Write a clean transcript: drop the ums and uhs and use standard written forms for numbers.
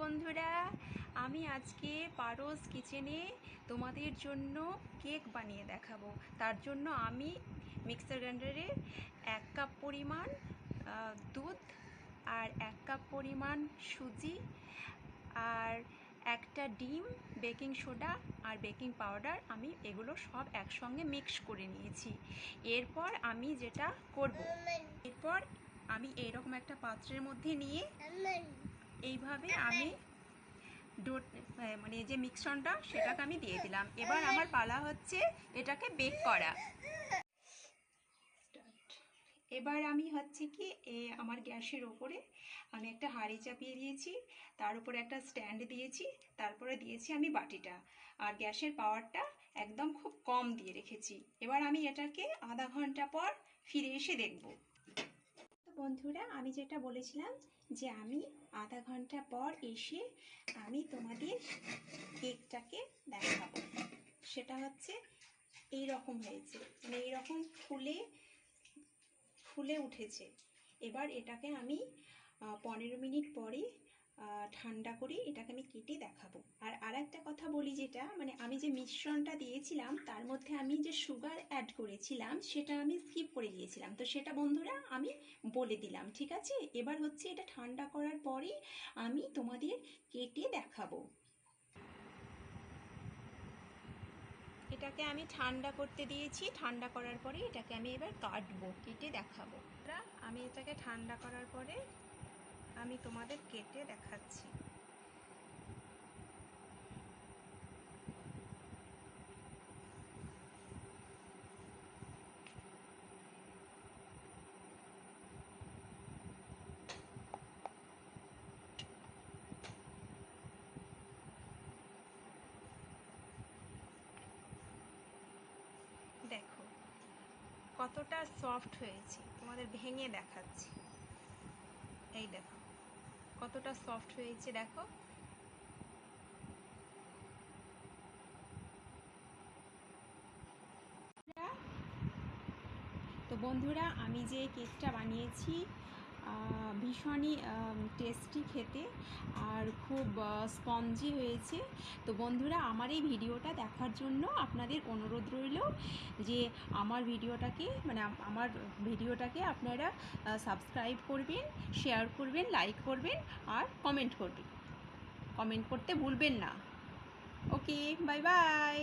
বন্ধুরা, আমি আজকে পারস কিচেনে তোমাদের জন্য কেক বানিয়ে দেখাবো। তার জন্য আমি মিক্সার গ্রাইন্ডারে 1 কাপ পরিমাণ দুধ আর 1 কাপ পরিমাণ সুজি আর একটা ডিম, বেকিং সোডা আর বেকিং পাউডার আমি এগুলো সব একসঙ্গে মিক্স করে নিয়েছি। এরপর আমি যেটা করব, এরপর আমি এইরকম একটা পাত্রের মধ্যে নিয়ে এইভাবে আমি মানে যে মিশ্রণটা সেটাকে আমি দিয়ে দিলাম। এবার আমার পালা হচ্ছে এটাকে বেক করা। এবার আমি হচ্ছে কি আমার গ্যাসের ওপরে আমি একটা হাঁড়ি চাপিয়ে দিয়েছি, তার উপরে একটা স্ট্যান্ড দিয়েছি, তারপরে দিয়েছি আমি বাটিটা, আর গ্যাসের পাওয়ারটা একদম খুব কম দিয়ে রেখেছি। এবার আমি এটাকে আধা ঘন্টা পর ফিরে এসে দেখব। তো বন্ধুরা, আমি যেটা বলেছিলাম যে আমি আধা ঘন্টা পর এসে আমি তোমাদের কেকটাকে দেখাবো। সেটা হচ্ছে এই রকম হয়েছে, মানে এইরকম ফুলে ফুলে উঠেছে। এবার এটাকে আমি 15 মিনিট পরে ঠান্ডা করে এটাকে আমি কেটে দেখাবো। আর একটা কথা বলি, যেটা মানে আমি যে মিশ্রণটা দিয়েছিলাম তার মধ্যে আমি যে সুগার অ্যাড করেছিলাম সেটা আমি স্কিপ করে দিয়েছিলাম, তো সেটা বন্ধুরা আমি বলে দিলাম, ঠিক আছে? এবার হচ্ছে এটা ঠান্ডা করার পরেই আমি তোমাদের কেটে দেখাবো। এটাকে আমি ঠান্ডা করতে দিয়েছি, ঠান্ডা করার পরে এটাকে আমি এবার কাটবো, কেটে দেখাবো। আমি এটাকে ঠান্ডা করার পরে আমি তোমাদের কেটে দেখাচ্ছি। দেখো কতটা সফট হয়েছে, তোমাদের ভেঙে দেখাচ্ছি। এই দেখো কতটা সফট হয়েছে, দেখো। তো বন্ধুরা, আমি যে কেকটা বানিয়েছি ভীষণই টেস্টি খেতে আর খুব স্পঞ্জি হয়েছে। তো বন্ধুরা, আমার এই ভিডিওটা দেখার জন্য আপনাদের অনুরোধ রইল যে আমার ভিডিওটাকে আপনারা সাবস্ক্রাইব করবেন, শেয়ার করবেন, লাইক করবেন আর কমেন্ট করতে ভুলবেন না। ওকে, বাই বাই।